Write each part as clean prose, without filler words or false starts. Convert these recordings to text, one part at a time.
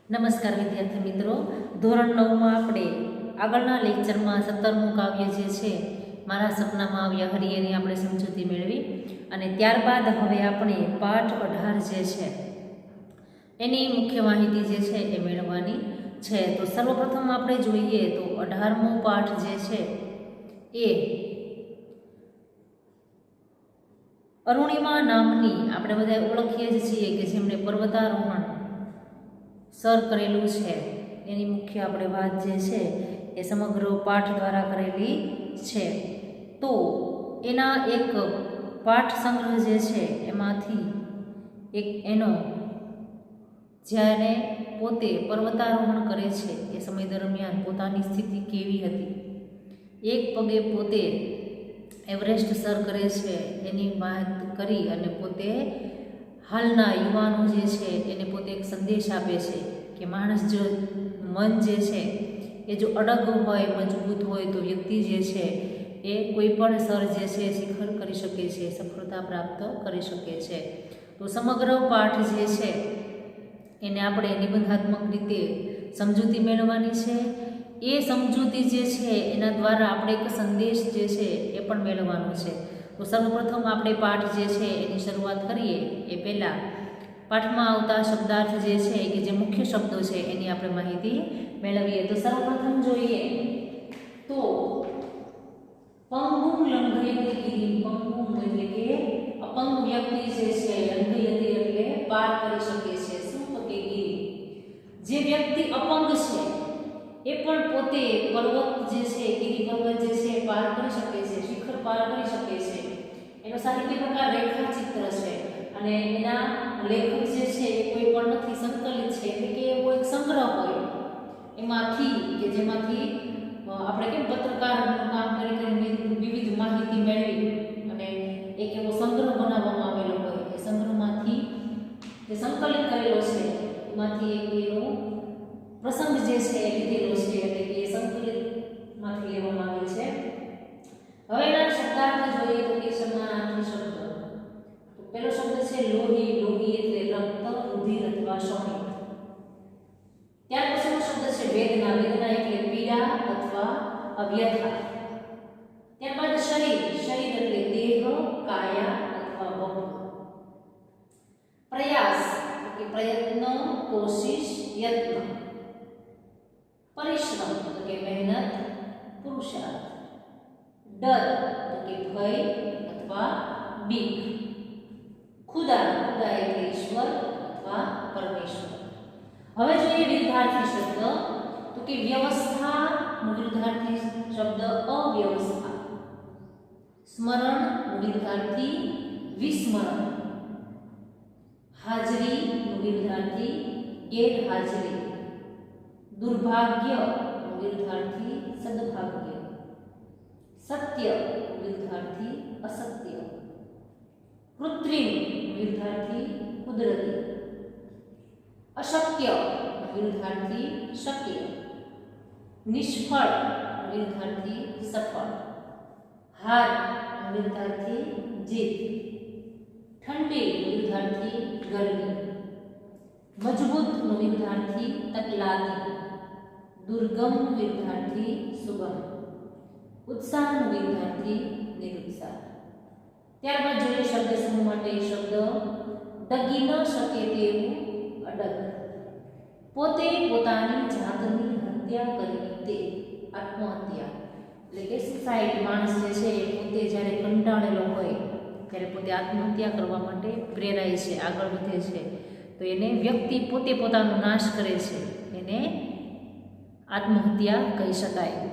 નમસ્કાર વિદ્યાર્થી મિત્રો, ધોરણ 9માં આપણે આગળના લેક્ચરમાં 17મું કાવ્ય જે છે મારા સપનામાં આવ્યા હરિયેની આપણે સમજૂતી મેળવી અને ત્યારબાદ હવે આપણે પાઠ 18 જે છે એની મુખ્ય માહિતી જે છે એ મેળવવાની છે। તો સર્વપ્રથમ આપણે જોઈએ તો 18મો પાઠ જે છે એ અરુણિમા નામની આપણે બધા ઓળખીએ જ છીએ કે જેમણે પર્વતારોહણ સર કરેલું છે એની મુખ્ય આપણે વાત જે છે એ સમગ્ર પાઠ દ્વારા કરેલી છે। તો એના એક પાઠ સંગ્રહ જે છે એમાંથી એક એનો જ્યારે પોતે પર્વતારોહણ કરે છે એ સમય દરમિયાન પોતાની સ્થિતિ કેવી હતી, એક પગે પોતે એવરેસ્ટ સર કરે છે એની વાત કરી અને પોતે હાલના યુવાનો જે છે એને પોતે એક સંદેશ આપે છે કે માણસ જો મન જે છે એ જો અડગ હોય, મજબૂત હોય તો વ્યક્તિ જે છે એ કોઈ પણ સ્તર જે છે શિખર કરી શકે છે, સફળતા પ્રાપ્ત કરી શકે છે। તો સમગ્ર પાઠ જે છે એને આપણે નિબંધાત્મક રીતે સમજૂતી મેળવવાની છે। એ સમજૂતી જે છે એના દ્વારા આપણે એક સંદેશ જે છે એ પણ મેળવવાનો છે। તો સર્વપ્રથમ આપણે પાઠ જે છે એની શરૂઆત કરીએ એ પહેલાં પાઠમાં આવતા શબ્દાર્થ જે છે કે જે મુખ્ય શબ્દો છે એની આપણે માહિતી મેળવીએ। તો સર્વપ્રથમ જોઈએ તો પંગુમ લંઘયતે ગિરિમ, પંગુમ એટલે કે અપંગ વ્યક્તિ જે છે, લંઘયતે એટલે પાર કરી શકે છે, શું તો કે ગિરિમ, જે વ્યક્તિ અપંગ છે એ પણ પોતે પર્વત જે છે, ગિરિ પર્વત જે છે પાર કરી શકે છે, શિખર પાર કરી શકે છે। એનો સાહિત્ય પ્રકાર રેખાચિત્ર છે અને એના લેખક જે છે એ કોઈ પણ નથી, સંકલિત છે એટલે કે એવો એક સંગ્રહ હોય એમાંથી કે જેમાંથી આપણે કેમ પત્રકારનું કામ કરી વિવિધ માહિતી મેળવી અને એક એવો સંગ્રહ બનાવવામાં આવેલો હોય, એ સંગ્રહમાંથી જે સંકલિત કરેલો છે એમાંથી એક એનો પ્રસંગ જે છે એ લીધેલો છે એટલે કે સંકલિતમાંથી લેવામાં આવેલ છે। હવે એના શબ્દાર્થ જોઈએ તો કે સમાનાર્થી શબ્દ, તો પહેલો શબ્દ છે લોહી, લોહી એટલે રક્ત, રુધિર અથવા શોણિત। ત્યાર પછીનો શબ્દ છે વેદના, વેદના એટલે પીડા અથવા વ્યથા। ત્યારબાદ શરીર, શરીર એટલે દેહ, કાયા અથવા બળ। પ્રયાસ એટલે પ્રયત્ન, કોશિશ, યત્ન। પરિશ્રમ એટલે કે મહેનત, પુરુષાર્થ। ડર એટલે કે ભય અથવા બીક। ખુદા, ખુદા એટલે ઈશ્વર અથવા પરમેશ્વર। હવે જોઈએ વિરુદ્ધાર્થી શબ્દ તો કે વ્યવસ્થા નો વિરુદ્ધાર્થી શબ્દ અવ્યવસ્થા। સ્મરણ નો વિરુદ્ધાર્થી વિસ્મરણ। હાજરી નો વિરુદ્ધાર્થી ગેરહાજરી। દુર્ભાગ્ય નો વિરુદ્ધાર્થી સદભાગ્ય। સત્ય નો વિરુદ્ધાર્થી અસત્ય। કૃત્રિમ નો વિરુદ્ધાર્થી કુદરતી। અશક્ય નો વિરુદ્ધાર્થી શક્ય। નિષ્ફળ નો વિરુદ્ધાર્થી સફળ। હાર નો વિરુદ્ધાર્થી જીત। ઠંડી નો વિરુદ્ધાર્થી ગરમી। મજબૂત નો વિરુદ્ધાર્થી તકલાદી। દુર્ગમ નો વિરુદ્ધાર્થી સુગમ। ઉત્સાહ નો વિરુદ્ધાર્થી નિરુત્સાહ। ત્યારબાદ જોઈએ શબ્દ સમૂહ માટે શબ્દ ડગી ન શકે તેવું અડગ, પોતે પોતાની જાતની હત્યા કરી તે, આત્મહત્યા એટલે કે સુસાઇડ। માણસ જે છે એ પોતે જ્યારે કંટાળેલો હોય ત્યારે પોતે આત્મહત્યા કરવા માટે પ્રેરાય છે, આગળ વધે છે, તો એને વ્યક્તિ પોતે પોતાનો નાશ કરે છે એને આત્મહત્યા કહી શકાય।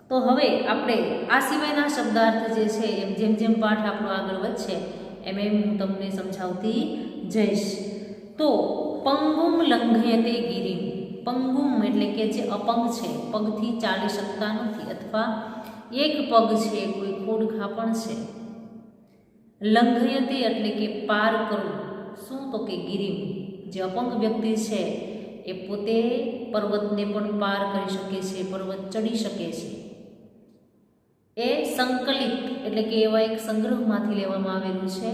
તો હવે આપણે આ સિવાયના શબ્દાર્થ જે છે એમ જેમ જેમ પાઠ આપણો આગળ વધશે એમ એમ હું તમને સમજાવતી જઈશ। તો પંગુમ લંઘયતે ગિરિમ, પંગુમ એટલે કે જે અપંગ છે, પગથી ચાલી શકતા નથી અથવા એક પગ છે, કોઈ ખોડખા પણ છે। લંઘયતે એટલે કે પાર કરવું, શું તો કે ગિરિમ, જે અપંગ વ્યક્તિ છે એ પોતે પર્વતને પણ પાર કરી શકે છે, પર્વત ચડી શકે છે। એ સંકલિત એટલે કે એવા એક સંગ્રહમાંથી લેવામાં આવેલું છે,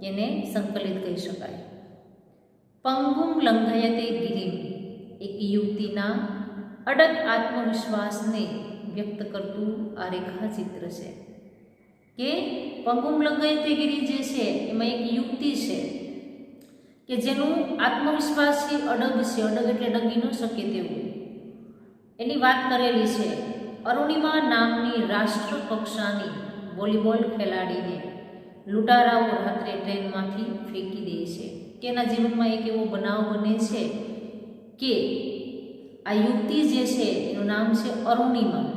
એને સંકલિત કહી શકાય। પંગુમ લંઘયતે ગિરિમ એક યુવતીના અડગ આત્મવિશ્વાસને વ્યક્ત કરતું આ રેખાચિત્ર છે કે પંગુમ લંઘયતેગીરી જે છે એમાં એક યુવતી છે કે જેનું આત્મવિશ્વાસ છે અડગ છે, અડગ એટલે ડગી ન શકે તેવું, એની વાત કરેલી છે. અરુણિમા નામની રાષ્ટ્ર કક્ષાની વોલીબોલ ખેલાડીને લૂંટારાઓ રાત્રે ટ્રેનમાંથી ફેંકી દે છે કે એના જીવનમાં એક એવો બનાવ બને છે કે આ યુવતી જે છે એનું નામ છે અરુણિમા.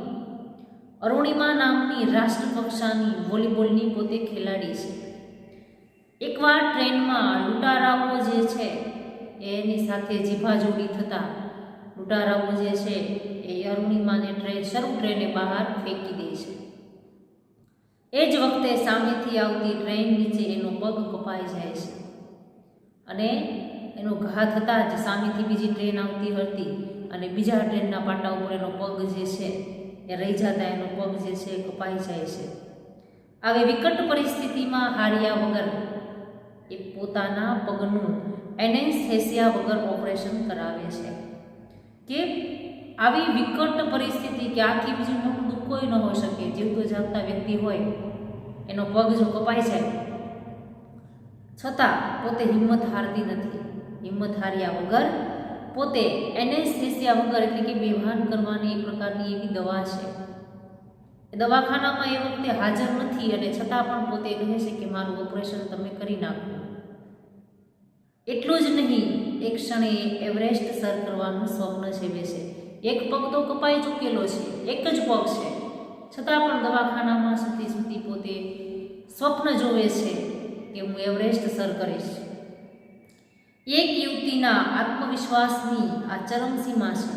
અરુણિમા નામની રાષ્ટ્રકક્ષાની વોલીબોલની પોતે ખેલાડી છે. એકવાર ટ્રેનમાં લૂંટારાઓ જે છે એની સાથે જીભાજોડી થતાં લૂંટારાઓ જે છે એ અરુણિમાને ટ્રેને બહાર ફેંકી દે છે. એ જ વખતે સામેથી આવતી ટ્રેન નીચે એનો પગ કપાઈ જાય છે અને એનો ઘા થતાં જ સામેથી બીજી ટ્રેન આવતી હતી અને બીજા ટ્રેનના પાટા ઉપર એનો પગ જે છે એ રહી જતા એનો પગ જે છે કપાઈ જાય છે. આવી વિકટ પરિસ્થિતિમાં હાર્યા વગર એ પોતાના પગનું એનેસ્થેસિયા વગર ઓપરેશન કરાવે છે કે આવી વિકટ પરિસ્થિતિ કે આથી બીજું મોટું દુઃખ કોઈ ન હોઈ શકે. જીવતો જાગતા વ્યક્તિ હોય એનો પગ જો કપાઈ જાય છતાં પોતે હિંમત હારતી નથી. હિંમત હાર્યા વગર પોતે એનેસ્થેસિયા વગર એટલે કે બેભાન કરવાની એક પ્રકારની એવી દવા છે. એ દવાખાનામાં એ વખતે હાજર નથી અને છતાં પણ પોતે કહે છે કે મારું ઓપરેશન તમે કરી નાખો. એટલું જ નહીં, એક ક્ષણે એવરેસ્ટ સર કરવાનું સ્વપ્ન સેવે છે. એક પગ તો કપાઈ ચૂકેલો છે, એક જ પગ છે, છતાં પણ દવાખાનામાં સૂતી પોતે સ્વપ્ન જોવે છે કે હું એવરેસ્ટ સર કરીશ. એક યુવતીના આત્મવિશ્વાસની આ ચરમસીમા છે.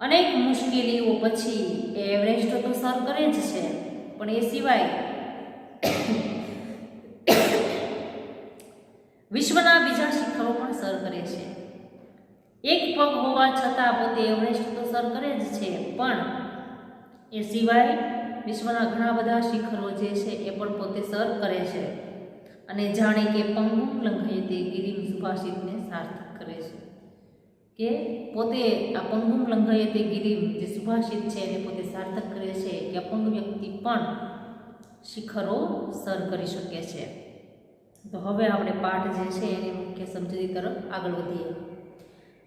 અનેક મુશ્કેલીઓ પછી એ એવરેસ્ટ તો સર કરે જ છે, પણ એ સિવાય વિશ્વના બીજા શિખરો પણ સર કરે છે. એક પગ હોવા છતાં પોતે એવરેસ્ટ તો સર કરે જ છે, પણ એ સિવાય વિશ્વના ઘણા બધા શિખરો જે છે એ પણ પોતે સર કરે છે અને જાણે કે પંગુમ લંઘયતેગીરી સુભાષિતને સાર્થક કરે છે કે પોતે આ પંગુમ લંઘયતેગીરી જે સુભાષિત છે એને પોતે સાર્થક કરે છે કે અપંગ વ્યક્તિ પણ શિખરો સર કરી શકે છે. તો હવે આપણે પાઠ જે છે એની મુખ્ય સમજૂતી તરફ આગળ વધીએ.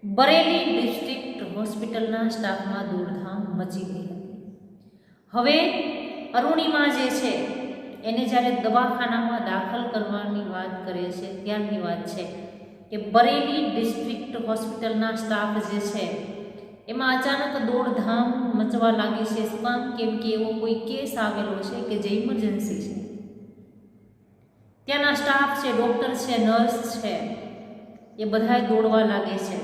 બરેલી ડિસ્ટ્રિક્ટ હોસ્પિટલના સ્ટાફમાં દોડધામ મચી ગઈ હતી. હવે અરુણિમા જે છે એને જ્યારે દવાખાનામાં દાખલ કરવાની વાત કરે છે ત્યારની વાત છે કે બરેલી ડિસ્ટ્રિક્ટ હોસ્પિટલના સ્ટાફ જે છે એમાં અચાનક દોડધામ મચવા લાગી છે. શું કામ? કેમ કે એવો કોઈ કેસ આવેલો છે કે જે ઇમરજન્સી છે. ત્યાંના સ્ટાફ છે, ડૉક્ટર છે, નર્સ છે, એ બધાય દોડવા લાગે છે.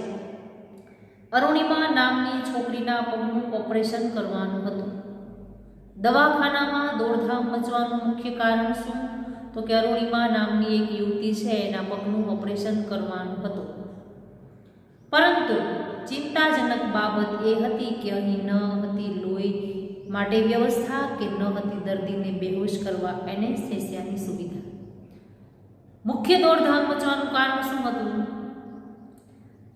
અરુણિમા નામની છોકરીના પગનું ઓપરેશન કરવાનું હતું. દવાખાનામાં દોડધામ મચવાનું મુખ્ય કારણ શું? તો કે અરુણિમા નામની એક યુવતી છે એના પગનું ઓપરેશન કરવાનું હતું. પરંતુ ચિંતાજનક બાબત એ હતી કે અહીં ન હતી લોહી માટે વ્યવસ્થા કે ન હતી દર્દીને બેહોશ કરવા એનેસ્થેસિયાની સુવિધા. મુખ્ય દોડધામ મચવાનું કારણ શું હતું?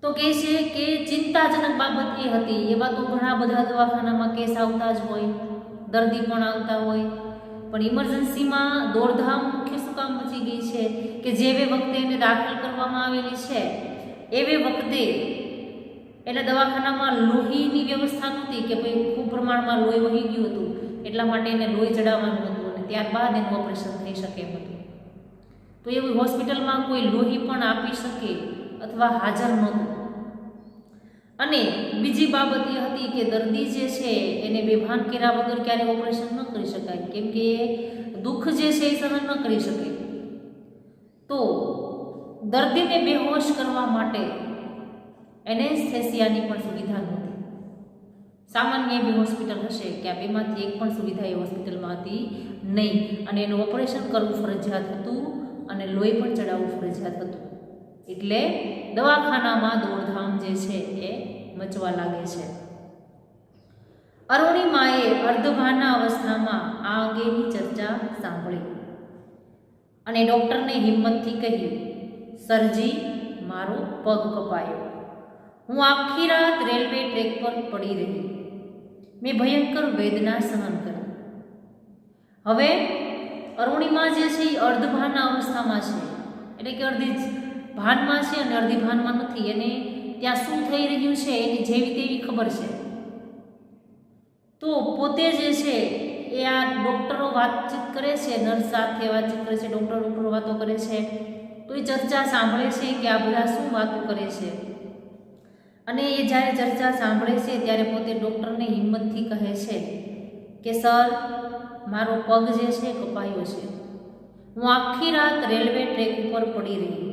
તો કહે છે કે ચિંતાજનક બાબત એ હતી. એવા તો ઘણા બધા દવાખાનામાં કેસ આવતા જ હોય, દર્દી પણ આવતા હોય, પણ ઇમરજન્સીમાં દોડધામ મુખ્ય શું કામ મચી ગઈ છે કે જેવે વખતે એને દાખલ કરવામાં આવેલી છે એવે વખતે એને દવાખાનામાં લોહીની વ્યવસ્થા નહોતી કે ભાઈ ખૂબ પ્રમાણમાં લોહી વહી ગયું હતું એટલા માટે એને લોહી ચડાવવાનું હતું અને ત્યારબાદ એનું ઓપરેશન થઈ શકે એમ હતું. તો એવી હોસ્પિટલમાં કોઈ લોહી પણ આપી શકે અથવા હાજર નહોતું. અને બીજી બાબત એ હતી કે દર્દી જે છે એને બેભાન કર્યા વગર ક્યારે ઓપરેશન ન કરી શકાય, કેમ કે દુઃખ જે છે એ સહન ન કરી શકે. તો દર્દીને બેહોશ કરવા માટે એનેસ્થેસિયાની પણ સુવિધા નહોતી. સામાન્ય એવી હોસ્પિટલ હશે કે આ બેમાંથી એક પણ સુવિધા એ હોસ્પિટલમાં હતી નહીં અને એનું ઓપરેશન કરવું ફરજિયાત હતું અને લોહી પણ ચડાવવું ફરજિયાત હતું. એટલે દવાખાનામાં દોડધામ જે છે એ મચવા લાગે છે. અરુણિમાએ અર્ધભાના અવસ્થામાં આ અંગેની ચર્ચા સાંભળી અને ડૉક્ટરને હિંમતથી કહ્યું, સરજી મારો પગ કપાયો. હું આખી રાત રેલવે ટ્રેક પર પડી રહી, મેં ભયંકર વેદના સહન કરી. હવે અરુણિમા જે છે એ અર્ધભાનના અવસ્થામાં છે, એટલે કે અડધી ભાનમાં છે અને અડધી ભાનમાં નથી. એને ત્યાં શું થઈ રહ્યું છે એની જેવી તેવી ખબર છે. તો પોતે જે છે એ આ ડૉક્ટરો વાતચીત કરે છે, નર્સ સાથે વાતચીત કરે છે, ડૉક્ટરો વાતો કરે છે, તો એ ચર્ચા સાંભળે છે કે આ બધા શું વાતો કરે છે. અને એ જ્યારે ચર્ચા સાંભળે છે ત્યારે પોતે ડૉક્ટરને હિંમતથી કહે છે કે સર, મારો પગ જે છે કપાયો છે. હું આખી રાત રેલવે ટ્રેક ઉપર પડી રહી,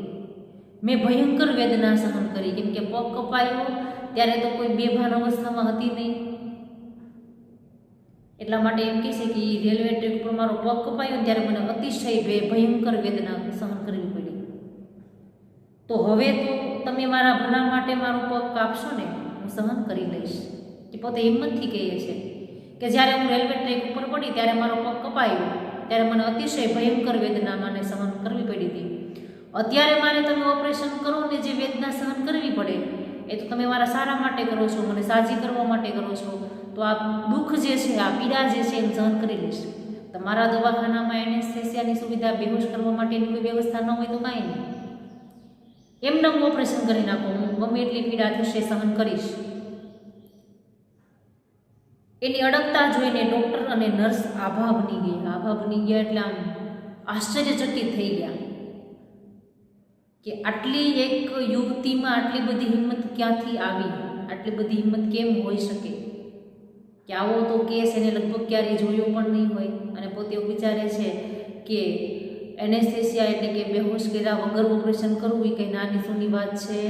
મેં ભયંકર વેદના સહન કરી. કેમ કે પગ કપાયો ત્યારે તો કોઈ બેભાન અવસ્થામાં હતી નહીં, એટલા માટે એમ કહે છે કે રેલવે ટ્રેક ઉપર મારો પગ કપાયો ત્યારે મને અતિશય ભયંકર વેદના સહન કરવી પડી. તો હવે તો તમે મારા ભલા માટે મારો પગ કાપશો ને, હું સહન કરી લઈશ. એ પોતે હિંમતથી કહે છે કે જ્યારે હું રેલવે ટ્રેક ઉપર પડી ત્યારે મારો પગ કપાયો ત્યારે મને અતિશય ભયંકર વેદના મને સહન કરવી પડી હતી. અત્યારે મારે તમે ઓપરેશન કરો ને જે વેદના સહન કરવી પડે એ તો તમે મારા સારા માટે કરો છો, મને સાજી કરવા માટે કરો છો. તો આ દુઃખ જે છે, આ પીડા જે છે એ સહન કરી લઈશ. તમારા દવાખાનામાં એનેસ્થેસિયાની સુવિધા, બેહોશ કરવા માટેની કોઈ વ્યવસ્થા ન હોય તો કાંઈ નહીં, એમને હું ઓપરેશન કરી નાખું, હું ગમે એટલી પીડા થશે સહન કરીશ. એની અડગતા જોઈને ડૉક્ટર અને નર્સ આભા બની ગયા. એટલે આમ આશ્ચર્યચકિત થઈ ગયા કે આટલી એક યુવતીમાં આટલી બધી હિંમત ક્યાંથી આવી, આટલી બધી હિંમત કેમ હોઈ શકે કે આવો તો કેસ એને લગભગ ક્યારેય જોયો પણ નહીં હોય. અને પોતે એવું વિચારે છે કે એનેસ્થેસિયા એટલે કે બેહોશ કર્યા વગર ઓપરેશન કરવું એ કંઈ નાની સૂની વાત છે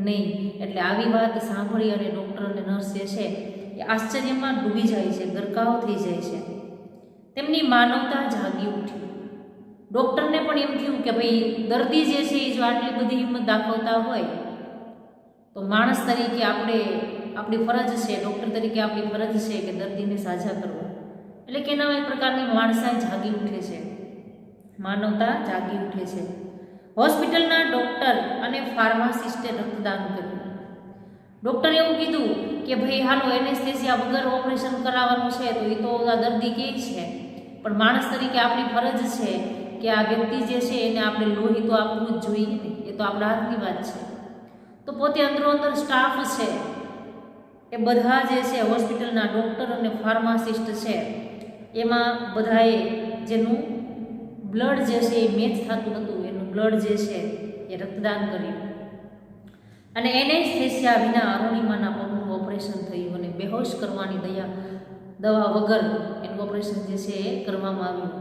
નહીં. એટલે આવી વાત સાંભળી અને ડૉક્ટર અને નર્સ જે છે એ આશ્ચર્યમાં ડૂબી જાય છે, ગરકાવ થઈ જાય છે. તેમની માનવતા જાગી ઉઠી. ડૉક્ટરને પણ એમ થયું કે ભાઈ દર્દી જે છે એ જો આટલી બધી હિંમત દાખવતા હોય તો માણસ તરીકે આપણી ફરજ છે, ડૉક્ટર તરીકે આપણી ફરજ છે કે દર્દીને સાજા કરવો. એટલે કે એના એક પ્રકારની માણસાઈ જાગી ઉઠે છે, માનવતા જાગી ઉઠે છે. હોસ્પિટલના ડૉક્ટર અને ફાર્માસિસ્ટે રક્તદાન કર્યું. ડૉક્ટરે એવું કીધું કે ભાઈ હાલો એનેસ્થેસિયા વગર ઓપરેશન કરાવવાનું છે તો એ તો આ દર્દી કહે છે, પણ માણસ તરીકે આપણી ફરજ છે કે આ વ્યક્તિ જે છે એને આપણે લોહી તો આપવું જ જોઈએ ને, એ તો આપણા હાથની વાત છે. તો પોતે અંદરો અંદર સ્ટાફ છે એ બધા જે છે હોસ્પિટલના ડૉક્ટર અને ફાર્માસિસ્ટ છે એમાં બધાએ જેનું બ્લડ જે છે એ મેચ થતું હતું એનું બ્લડ જે છે એ રક્તદાન કર્યું. અને એનેસ્થેસિયા વિના અરુણિમાના પગનું ઓપરેશન થયું અને બેહોશ કરવાની દવા વગર એનું ઓપરેશન જે છે એ કરવામાં આવ્યું.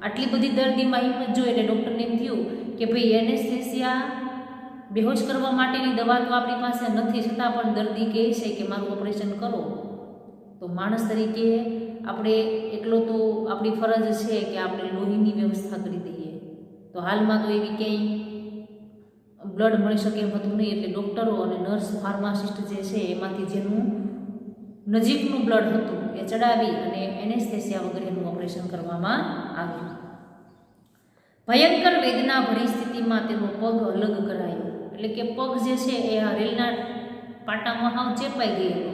આટલી બધી દર્દીમાં હિંમત જોઈ એટલે ડૉક્ટરને એમ થયું કે ભાઈ એનેસ્થેસિયા બેહોશ કરવા માટેની દવા તો આપણી પાસે નથી, છતાં પણ દર્દી કહે છે કે મારું ઓપરેશન કરો. તો માણસ તરીકે આપણે એકલો તો આપણી ફરજ છે કે આપણે લોહીની વ્યવસ્થા કરી દઈએ. તો હાલમાં તો એવી ક્યાંય બ્લડ મળી શકે એમ હતું નહીં, એટલે ડૉક્ટરો અને નર્સ ફાર્માસિસ્ટ જે છે એમાંથી જેનું નજીકનું બ્લડ હતું એ ચડાવી અને એનેસ્થેસિયા વગર એનું ઓપરેશન કરવામાં આવ્યું. ભયંકર વેદના ભરી સ્થિતિમાં તેનો પગ અલગ કરાયો. એટલે કે પગ જે છે એ આ રેલના પાટામાં હાવ ચેપાઈ ગયેલો,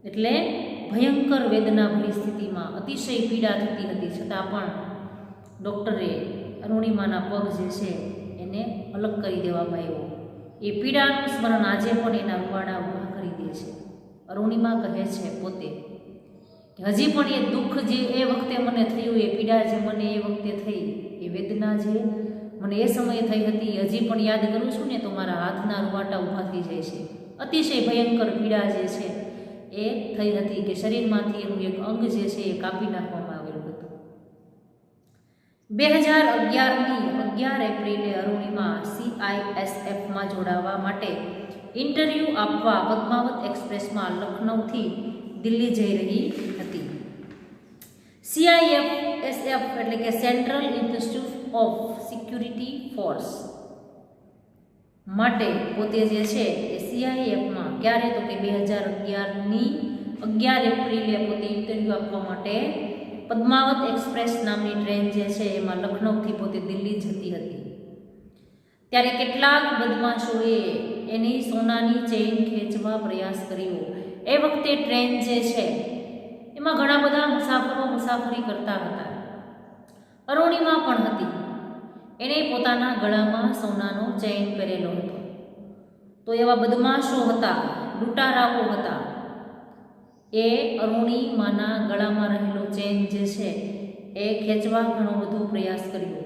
એટલે ભયંકર વેદના ભરી સ્થિતિમાં અતિશય પીડા થતી હતી, છતાં પણ ડૉક્ટરે અરુણિમાના પગ જે છે એને અલગ કરી દેવામાં આવ્યો. એ પીડાનું સ્મરણ આજે પણ એના રૂવાડા ઊભા કરી દે છે. અરુણિમા કહે છે પોતે કે હજી પણ એ દુઃખ જે એ વખતે મને થયું, એ પીડા જે મને એ વખતે થઈ, એ વેદના જે મને એ સમયે થઈ હતી હજી પણ યાદ કરું છું ને તો મારા હાથના રૂવાટા ઊભા થઈ જાય છે. અતિશય ભયંકર પીડા જે છે એ થઈ હતી કે શરીરમાંથી એનું એક અંગ જે છે એ કાપી નાખવામાં આવેલું હતું. 2011ની 11 એપ્રિલે અરુણિમા CISFમાં જોડાવા માટે ઇન્ટરવ્યૂ આપવા પદ્માવત એક્સપ્રેસમાં લખનૌથી દિલ્હી જઈ રહી હતી. CISF એટલે કે central institute of security force માટે પોતે જે છે એ CIFમાં ક્યારે તો કે 2011ની 11 એપ્રિલે પોતે ઇન્ટરવ્યૂ આપવા માટે પદ્માવત એક્સપ્રેસ નામની ટ્રેન જે છે એમાં લખનૌથી પોતે દિલ્હી જતી હતી. ત્યારે કેટલાક બદમાશોએ એની સોનાની ચેઇન ખેંચવા પ્રયાસ કર્યો. એ વખતે ટ્રેન જે છે એમાં ઘણા બધા મુસાફરો મુસાફરી કરતા હતા. અરુણિમા પણ હતી. એણે પોતાના ગળામાં સોનાનો ચેઇન પહેરેલો હતો. તો એવા બદમાશો હતા, લૂંટારાઓ હતા. એ અરુણિમાના ગળામાં રહેલો ચેઇન જે છે એ ખેંચવા ઘણો બધો પ્રયાસ કર્યો.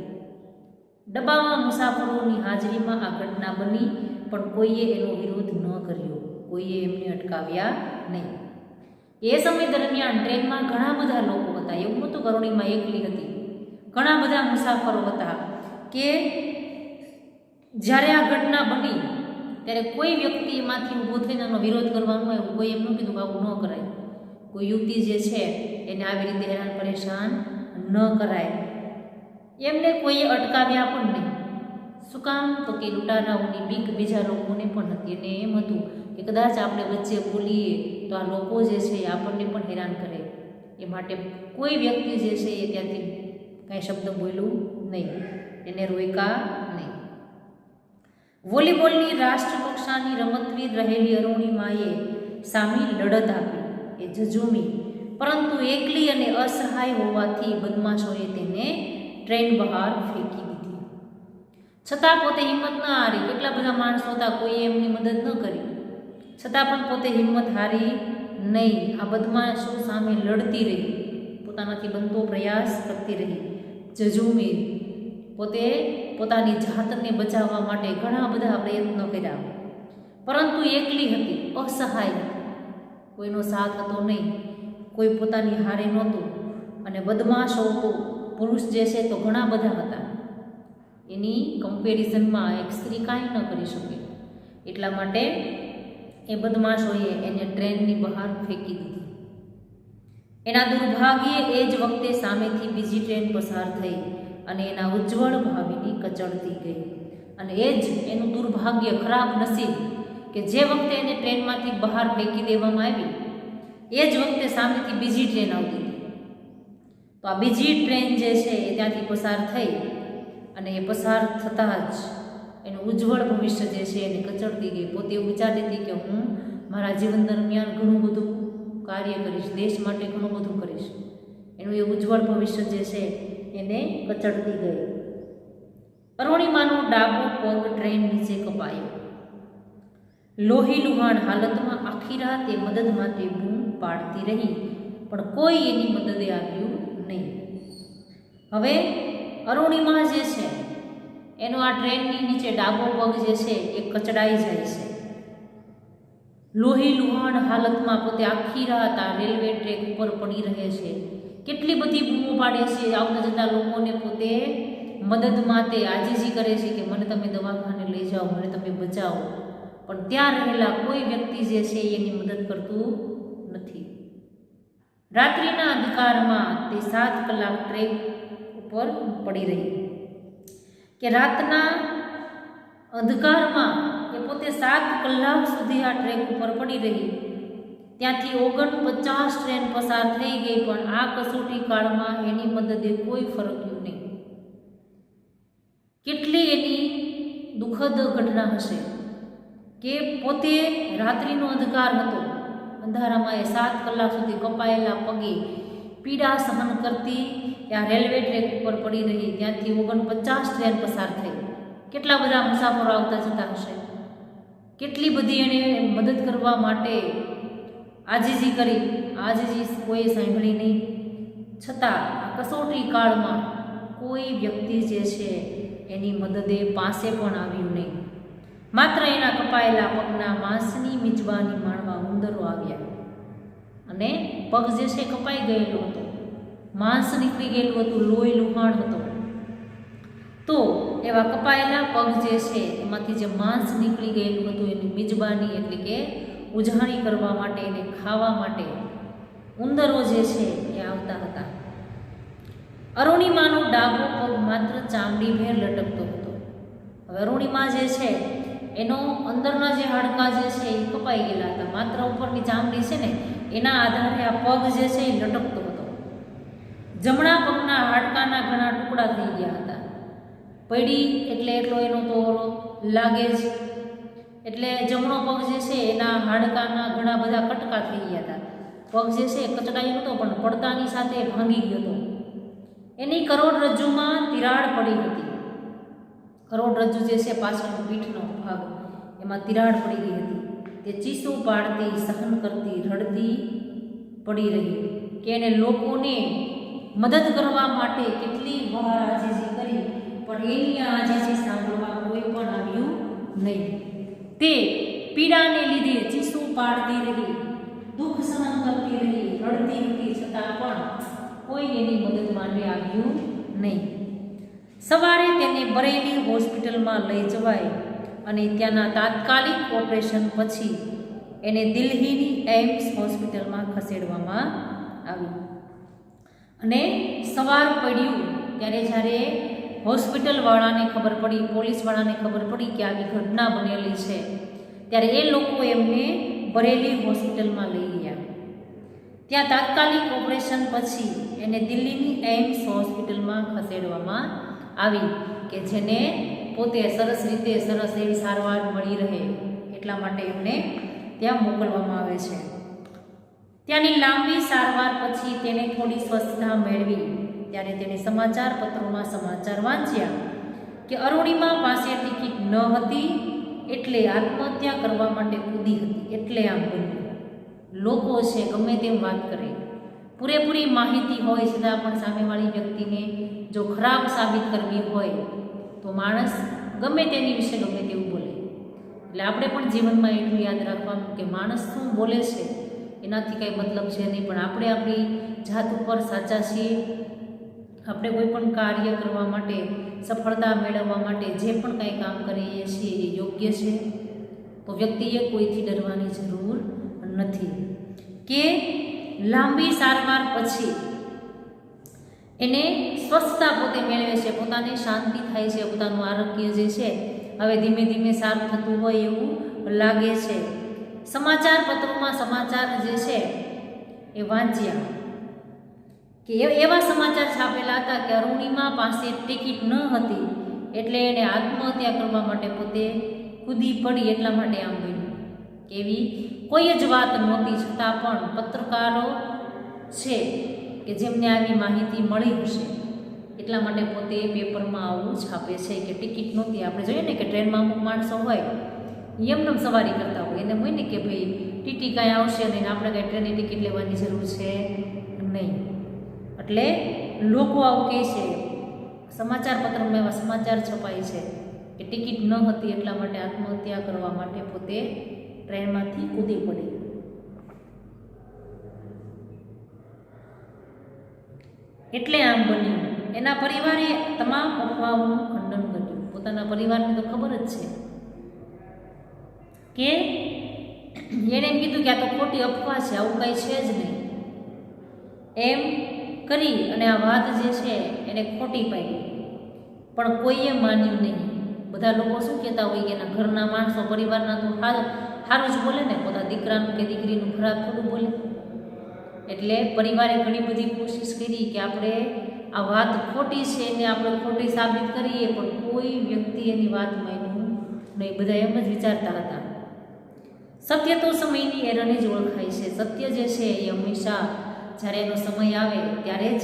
ડબ્બામાં મુસાફરોની હાજરીમાં આ ઘટના બની, પણ કોઈએ એનો વિરોધ ન કર્યો. કોઈએ એમને અટકાવ્યા નહીં. એ સમય દરમિયાન ટ્રેનમાં ઘણા બધા લોકો હતા. એવું નહોતું કે અરુણિમા એકલી હતી. ઘણા બધા મુસાફરો હતા કે જ્યારે આ ઘટના બની ત્યારે કોઈ વ્યક્તિ એમાંથી ઊભો થઈને એનો વિરોધ કરવાનો આવ્યો. કોઈ એમ ન કીધું કે આવું ન કરાય. કોઈ યુવતી જે છે એને આવી રીતે હેરાન પરેશાન ન કરાય. એમને કોઈએ અટકાવ્યા પણ નહીં. શું કામ? તો કે લૂંટારાઓની બીક બીજા લોકોને પણ હતી. અને એમ હતું કે કદાચ આપણે વચ્ચે બોલીએ તો આ લોકો જે છે એ આપણને પણ હેરાન કરે. એ માટે કોઈ વ્યક્તિ જે છે એ ત્યાંથી કાંઈ શબ્દ બોલ્યું નહીં, એને રોક્યા નહીં. વોલીબોલની રાષ્ટ્ર કક્ષાની રમતવીર રહેલી અરુણિમાએ સામી લડત આપી. એ ઝઝૂમી, પરંતુ એકલી અને અસહાય હોવાથી બદમાશોએ તેને ટ્રેન બહાર ફેંકી દીધી. છતાં પોતે હિંમત ન હારી. કેટલા બધા માણસો હતા, કોઈએ એમની મદદ ન કરી. છતાં પણ પોતે હિંમત હારી નહીં. આ બદમાશો સામે લડતી રહી, પોતાનાથી બનતો પ્રયાસ કરતી રહી. ઝઝૂમી પોતે પોતાની જાતને બચાવવા માટે ઘણા બધા પ્રયત્નો કર્યા, પરંતુ એકલી હતી, અસહાય હતી. કોઈનો સાથ હતો નહીં, કોઈ પોતાની હારે નહોતું. અને બદમાશો તો પુરુષ જે છે તો ઘણા બધા હતા. એની કમ્પેરિઝનમાં એક સ્ત્રી કાંઈ ન કરી શકે. એટલા માટે એ બદમાશોએ એને ટ્રેનની બહાર ફેંકી દીધી. એના દુર્ભાગ્યે એ જ વખતે સામેથી બીજી ટ્રેન પસાર થઈ અને એના ઉજ્જવળ ભાવિની કચડતી ગઈ. અને એ જ એનું દુર્ભાગ્ય, ખરાબ નસીબ કે જે વખતે એને ટ્રેનમાંથી બહાર ફેંકી દેવામાં આવી એ જ વખતે સામેથી બીજી ટ્રેન આવતી હતી. તો આ બીજી ટ્રેન જે છે એ ત્યાંથી પસાર થઈ અને એ પસાર થતાં જ એનું ઉજ્જવળ ભવિષ્ય જે છે એને કચડતી ગઈ. પોતે એવું વિચારતી હતી કે હું મારા જીવન દરમિયાન ઘણું બધું કાર્ય કરીશ, દેશ માટે ઘણું બધું કરીશ. એનું એ ઉજ્જવળ ભવિષ્ય જે છે એને કચડતી ગઈ. અરુણિમાનો ડાબો પગ ટ્રેન નીચે કપાયો. લોહી લુહાણ હાલતમાં આખી રાત એ મદદ માટે બૂમ પાડતી રહી, પણ કોઈ એની મદદે આવ્યું નહીં. હવે અરુણિમા જે છે એનો આ ટ્રેનની નીચે ડાબો પગ જે છે એ કચડાઈ જાય છે. લોહી લુહાણ હાલતમાં પોતે આખી રાત આ રેલવે ટ્રેક ઉપર પડી રહે છે. કેટલી બધી બૂમો પાડે છે આવતા જતા લોકોને, પોતે મદદ માટે આજીજી કરે છે કે મને તમે દવાખાને લઈ જાઓ, મને તમે બચાવો. પણ ત્યાં રહેલા કોઈ વ્યક્તિ જે છે એની મદદ કરતું નથી. રાત્રિના અંધકારમાં તે 7 કલાક ટ્રેક ઉપર પડી રહી. કે રાતના અંધકારમાં એ પોતે 7 કલાક સુધી આ ટ્રેક ઉપર પડી રહી. ત્યાંથી 49 ટ્રેન પસાર થઈ ગઈ, પણ આ કસોટી કાળમાં એની મદદે કોઈ ફરક્યું નહીં. કેટલી એની દુઃખદ ઘટના હશે કે પોતે રાત્રિનો અંધકાર હતો, અંધારામાં એ 7 કલાક સુધી કપાયેલા પગે પીડા સહન કરતી ત્યાં રેલવે ટ્રેક ઉપર પડી રહી. ત્યાંથી 49 ટ્રેન પસાર થઈ. કેટલા બધા મુસાફરો આવતા જતા હશે. કેટલી બધી એણે મદદ કરવા માટે આજીજી કરી, આજીજી કોઈએ સાંભળી નહીં. છતાં આ કસોટી કાળમાં કોઈ વ્યક્તિ જે છે એની મદદે પાસે પણ આવ્યું નહીં. માત્ર એના કપાયેલા પગના માંસની મીજબાની માણવા ઉંદરો આવ્યા. અને પગ જે છે કપાઈ ગયેલો હતો, માંસ નીકળી ગયેલું હતું, લોહી લુહાણ હતો. તો એવા કપાયેલા પગ જે છે એમાંથી જે માંસ નીકળી ગયેલું હતું એની મીજબાની એટલે કે ઉજાણી કરવા માટે, એને ખાવા માટે ઉંદરો જે છે એ આવતા હતા. અરુણિમાનો ડાબો પગ માત્ર ચામડીભેર લટકતો હતો. હવે અરુણિમા જે છે એનો અંદરના જે હાડકાં જે છે એ કપાઈ ગયેલા હતા. માત્ર ઉપરની ચામડી છે ને એના આધારે આ પગ જે છે એ લટકતો હતો. જમણા પગના હાડકાના ઘણા ટુકડા થઈ ગયા હતા. પડી એટલે એટલો એનો તો લાગે જ. એટલે જમણો પગ જે છે એના હાડકાના ઘણા બધા કટકા થઈ ગયા હતા. પગ જે છે કચડાયો હતો પણ પડતાની સાથે ભાંગી ગયો હતો. એની કરોડરજ્જુમાં તિરાડ પડી હતી. કરોડરજ્જુ જે છે પાછળનો પીઠનો ભાગ એમાં તિરાડ પડી ગઈ હતી. તે ચીસું પાડતી, સહન કરતી, રડતી પડી રહી કે એને લોકોને મદદ કરવા માટે કેટલી વાર આજીજી કરી પણ એની આજીજી સાંભળવા કોઈ પણ આવ્યું નહીં. તે પીડાને લીધે ચીસું પાડતી રહી, દુઃખ સહન કરતી રહી, રડતી હતી, છતાં પણ કોઈ એની મદદ માટે આવ્યું નહીં. સવારે તેને બરેલી હોસ્પિટલમાં લઈ જવાય અને ત્યાંના તાત્કાલિક ઓપરેશન પછી એને દિલ્હીની એમ્સ હોસ્પિટલમાં ખસેડવામાં આવી. અને સવાર પડ્યું ત્યારે જ્યારે હોસ્પિટલવાળાને ખબર પડી, પોલીસવાળાને ખબર પડી કે આવી ઘટના બનેલી છે, ત્યારે એ લોકો એમને બરેલી હોસ્પિટલમાં લઈ ગયા. ત્યાં તાત્કાલિક ઓપરેશન પછી એને દિલ્હીની એમ્સ હોસ્પિટલમાં ખસેડવામાં આવી કે જેને પોતે સરસ રીતે સરસ એવી સારવાર મળી રહે એટલા માટે એમને ત્યાં મોકલવામાં આવે છે. ત્યાંની લાંબી સારવાર પછી તેને થોડી સ્વસ્થતા મેળવી ત્યારે તેણે સમાચાર પત્રોમાં સમાચાર વાંચ્યા કે અરુણિમા પાસે ટિકિટ ન હતી એટલે આત્મહત્યા કરવા માટે કૂદી હતી. એટલે આમ બન્યું. લોકો છે ગમે તેમ વાત કરે, પૂરેપૂરી માહિતી હોય છતાં પણ સામેવાળી વ્યક્તિને જો ખરાબ સાબિત કરવી હોય તો માણસ ગમે તેની વિશે ગમે તેવું બોલે. એટલે આપણે પણ જીવનમાં એટલું યાદ રાખવાનું કે માણસ શું બોલે છે એનાથી કંઈ મતલબ છે નહીં, પણ આપણે આપણી જાત ઉપર સાચા છીએ. આપણે કોઈ પણ કાર્ય કરવા માટે, સફળતા મેળવવા માટે જે પણ કંઈ કામ કરીએ છીએ એ યોગ્ય છે તો વ્યક્તિએ કોઈથી ડરવાની જરૂર નથી. કે લાંબી સારવાર પછી એને સ્વસ્થતા પોતે મેળવે છે, પોતાને શાંતિ થાય છે, પોતાનું આરોગ્ય જે છે હવે ધીમે ધીમે સારું થતું હોય એવું લાગે છે. સમાચાર પત્રોમાં સમાચાર જે છે એ વાંચ્યા કે એવા સમાચાર છાપેલા હતા કે અરુણિમા પાસે ટિકિટ ન હતી એટલે એને આત્મહત્યા કરવા માટે પોતે કૂદી પડી. એટલા માટે આમ બન્યું. એવી કોઈ જ વાત નહોતી છતાં પણ પત્રકારો છે કે જેમને આવી માહિતી મળી હશે એટલા માટે પોતે પેપરમાં આવું છાપે છે કે ટિકિટ નહોતી. આપણે જોઈએ ને કે ટ્રેનમાં અમુક માણસો હોય એમને સવારી કરતા હોય, એને હોય ને કે ભાઈ ટીટી કાંઈ આવશે નહીં, આપણે કાંઈ ટ્રેનની ટિકિટ લેવાની જરૂર છે નહીં. એટલે લોકો આવું કહે છે, સમાચાર પત્રમાં એવા સમાચાર છપાય છે કે ટિકિટ ન હતી એટલા માટે આત્મહત્યા કરવા માટે પોતે ટ્રેનમાંથી કૂદી પડી. એટલે આમ બન્યું. એના પરિવારે તમામ અફવાઓનું ખંડન કર્યું. પોતાના પરિવારને તો ખબર જ છે કે એણે એમ કીધું કે આ તો ખોટી અફવા છે, આવું કંઈ છે જ નહીં એમ કરી અને આ વાત જે છે એને ખોટી પાડી. પણ કોઈએ માન્યું નહીં. બધા લોકો શું કહેતા હોય કે એના ઘરના માણસો, પરિવારના તો સારું જ બોલે ને, પોતા દીકરાનું કે દીકરીનું ખરાબ થોડું બોલે. એટલે પરિવારે ઘણી બધી કોશિશ કરી કે આપણે આ વાત ખોટી છે એને આપણે ખોટી સાબિત કરીએ, પણ કોઈ વ્યક્તિ એની વાત માન્યું નહીં. બધા એમ જ વિચારતા હતા. સત્ય તો સમયની એરને જ ઓળખાય છે. સત્ય જે છે એ હંમેશા જ્યારે એનો સમય આવે ત્યારે જ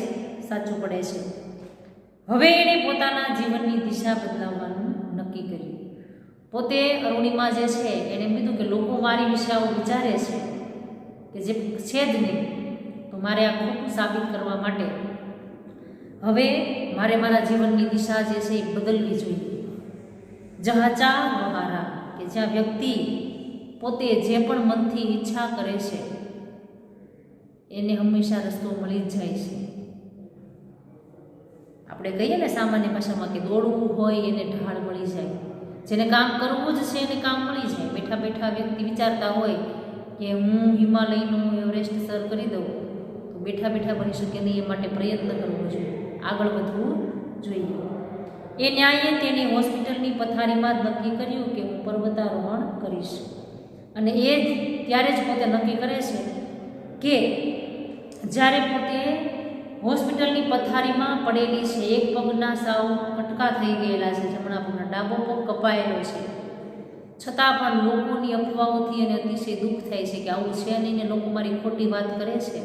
સાચું પડે છે. હવે એણે પોતાના જીવનની દિશા બદલાવવાનું નક્કી કર્યું. પોતે અરુણિમા જે છે એણે કીધું કે લોકો મારી વિશે આવું વિચારે છે કે જે છે જ નહીં, તો મારે આ ખોટું સાબિત કરવા માટે હવે મારે મારા જીવનની દિશા જે છે એ બદલવી જોઈએ. જહાં ચાહ વહાં રાહ, કે જ્યાં વ્યક્તિ પોતે જે પણ મનથી ઈચ્છા કરે છે એને હંમેશા રસ્તો મળી જ જાય છે. આપણે કહીએ ને સામાન્ય ભાષામાં કે દોડવું હોય એને ઢાળ મળી જાય. જેને કામ કરવું જ છે એને કામ મળી જાય. બેઠા બેઠા વ્યક્તિ વિચારતા હોય કે હું હિમાલયનું એવરેસ્ટ સર કરી દઉં, તો બેઠા બેઠા બની શકે નહીં. એ માટે પ્રયત્ન કરવો જોઈએ, આગળ વધવું જોઈએ. એ ન્યાયે તેની હોસ્પિટલની પથારીમાં જ નક્કી કર્યું કે હું પર્વતારોહણ કરીશ. અને એ જ ત્યારે જ પોતે નક્કી કરે છે કે જ્યારે પોતે હોસ્પિટલની પથારીમાં પડેલી છે, એક પગના સાવ કટકા થઈ ગયેલા છે, જમણા પગના ડાબો પગ કપાયેલો છે, છતાં પણ લોકોની અફવાઓથી એને અતિશય દુઃખ થાય છે કે આવું છે નહીં ને લોકો મારી ખોટી વાત કરે છે,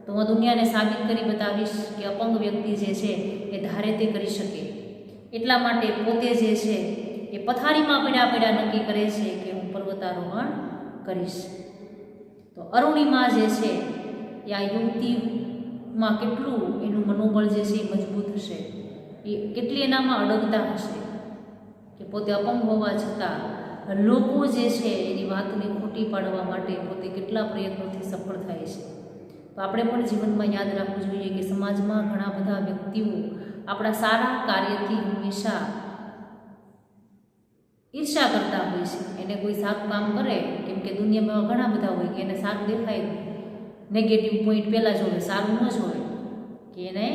તો હું દુનિયાને સાબિત કરી બતાવીશ કે અપંગ વ્યક્તિ જે છે એ ધારે તે કરી શકે. એટલા માટે પોતે જે છે એ પથારીમાં પડ્યા પડ્યા નક્કી કરે છે કે હું પર્વતારોહણ કરીશ. તો અરુણિમા જે છે એ આ યુવતીમાં કેટલું એનું મનોબળ જે છે એ મજબૂત હશે, એ કેટલી એનામાં અડગતા હશે કે પોતે અપંગ હોવા છતાં લોકો જે છે એની વાતને ખોટી પાડવા માટે પોતે કેટલા પ્રયત્નોથી સફળ થાય છે. તો આપણે પણ જીવનમાં યાદ રાખવું જોઈએ કે સમાજમાં ઘણા બધા વ્યક્તિઓ આપણા સારા કાર્યથી હંમેશા ઈર્ષા કરતા હોય છે. એને કોઈ સારું કામ કરે, કેમ કે દુનિયામાં ઘણા બધા હોય કે એને સારું દેખાય, નેગેટિવ પોઈન્ટ પહેલાં જોવે, સારું ન જોવે. કે એને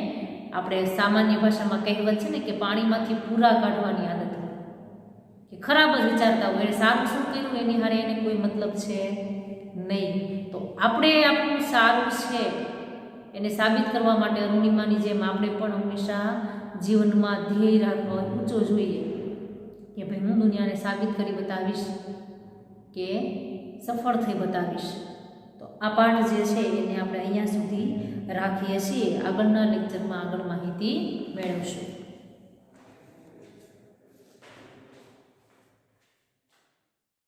આપણે સામાન્ય ભાષામાં કહેવત છે ને કે પાણીમાંથી પૂરા કાઢવાની આદત હોય, કે ખરાબ જ વિચારતા હોય. એને સારું શું કર્યું એની હારે એને કોઈ મતલબ છે નહીં. તો આપણે આપણું સારું છે એને સાબિત કરવા માટે અરુણિમાની જેમ આપણે પણ હંમેશા જીવનમાં ધ્યેય રાખવા ઊંચો જોઈએ કે ભાઈ હું દુનિયાને સાબિત કરી બતાવીશ, કે સફળ થઈ બતાવીશ. તો આ પાઠ જે છે એને આપણે અહીંયા સુધી રાખીએ છીએ. આગળના લેક્ચરમાં આગળ માહિતી મેળવશું.